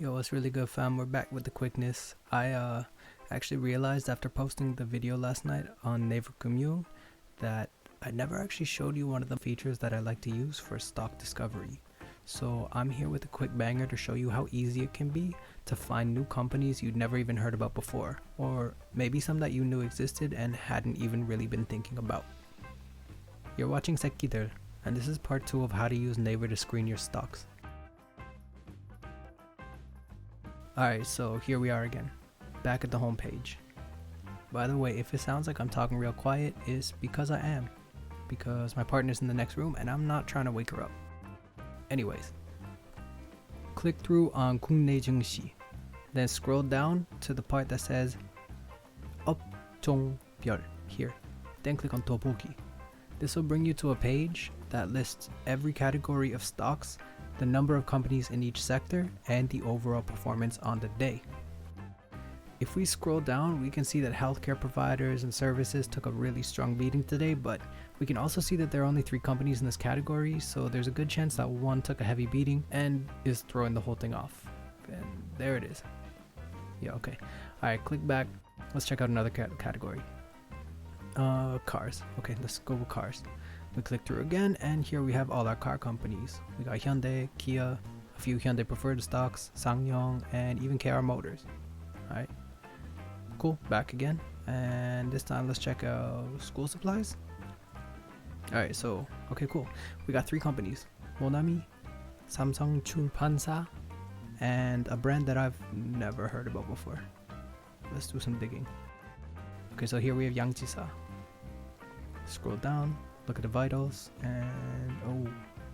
Yo, what's really good, fam? We're back with the quickness. I actually realized after posting the video last night on Naver금융 that I never actually showed you one of the features that I like to use for stock discovery. So I'm here with a quick banger to show you how easy it can be to find new companies you'd never even heard about before, or maybe some that you knew existed and hadn't even really been thinking about. You're watching Sekki들, and this is part 2 of how to use Naver to screen your stocks. Alright, so here we are again, back at the home page. By the way, if it sounds like I'm talking real quiet, it's because I am. Because my partner's in the next room and I'm not trying to wake her up. Anyways, click through on 국내 증시, then scroll down to the part that says 업종별 here, then click on 더보기. This will bring you to a page that lists every category of stocks, the number of companies in each sector, and the overall performance on the day. If we scroll down, we can see that healthcare providers and services took a really strong beating today, but we can also see that there are only 3 companies in this category, so there's a good chance that one took a heavy beating and is throwing the whole thing off. And there it is. Yeah, okay. Alright, click back. Let's check out another category. Cars. Okay, let's go with cars. We click through again, and here we have all our car companies. We got Hyundai, Kia, a few Hyundai preferred stocks, SsangYong, and even KR Motors. Alright, cool, back again. And this time let's check out school supplies. Alright, so, okay, cool. We got 3 companies, Monami, Samsung Chunpansa, and a brand that I've never heard about before. Let's do some digging. Okay, so here we have Yangjisa. Scroll down. Look at the vitals, and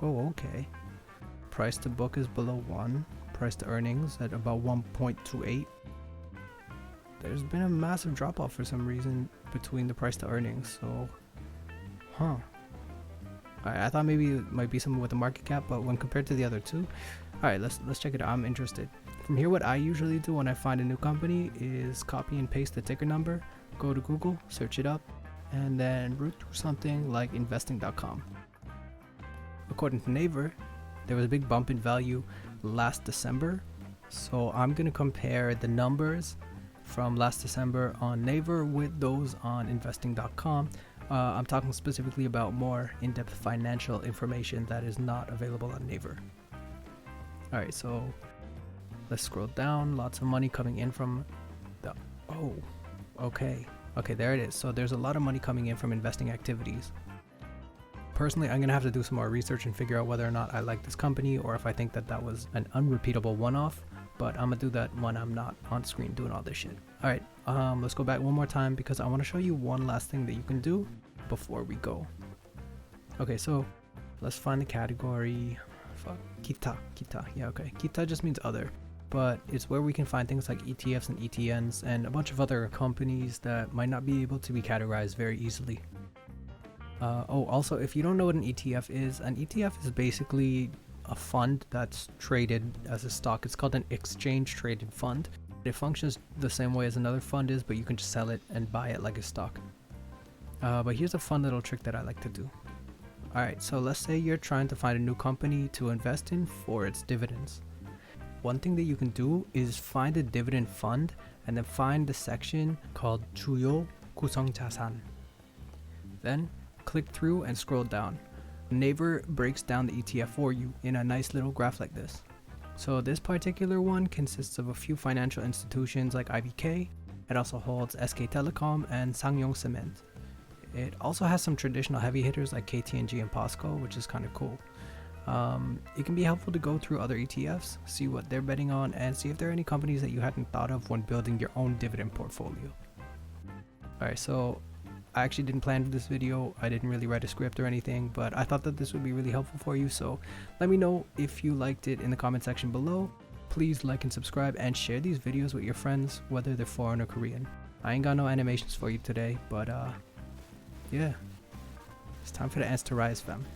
oh, okay. Price to book is below 1. Price to earnings at about 1.28. There's been a massive drop off for some reason between the price to earnings, so, I thought maybe it might be something with the market cap, but when compared to the other two, alright, let's check it out. I'm interested. From here, what I usually do when I find a new company is copy and paste the ticker number, go to Google, search it up, and then root through something like investing.com. According to Naver, there was a big bump in value last December, so I'm going to compare the numbers from last December on Naver with those on investing.com. I'm talking specifically about more in-depth financial information that is not available on Naver. Alright, so let's scroll down. Lots of money coming in from the... Okay, there it is. So there's a lot of money coming in from investing activities. Personally, I'm going to have to do some more research and figure out whether or not I like this company or if I think that that was an unrepeatable one-off, but I'm going to do that when I'm not on screen doing all this shit. Alright, let's go back one more time because I want to show you one last thing that you can do before we go. Okay, so let's find the category. Kita. Yeah, okay. Kita just means other. But it's where we can find things like ETFs and ETNs and a bunch of other companies that might not be able to be categorized very easily. Also, if you don't know what an ETF is basically a fund that's traded as a stock. It's called an exchange traded fund. It functions the same way as another fund is, but you can just sell it and buy it like a stock. But here's a fun little trick that I like to do. Alright, so let's say you're trying to find a new company to invest in for its dividends. One thing that you can do is find a dividend fund and then find the section called 주요 구성자산. Then click through and scroll down. Naver breaks down the ETF for you in a nice little graph like this. So this particular one consists of a few financial institutions like IBK. It also holds SK Telecom and SsangYong Cement. It also has some traditional heavy hitters like KT&G and POSCO, which is kind of cool. It can be helpful to go through other ETFs, see what they're betting on, and see if there are any companies that you hadn't thought of when building your own dividend portfolio. Alright, so I actually didn't plan for this video. I didn't really write a script or anything, but I thought that this would be really helpful for you, so let me know if you liked it in the comment section below. Please like and subscribe and share these videos with your friends, whether they're foreign or Korean. I ain't got no animations for you today, but yeah, it's time for the ants to rise, fam.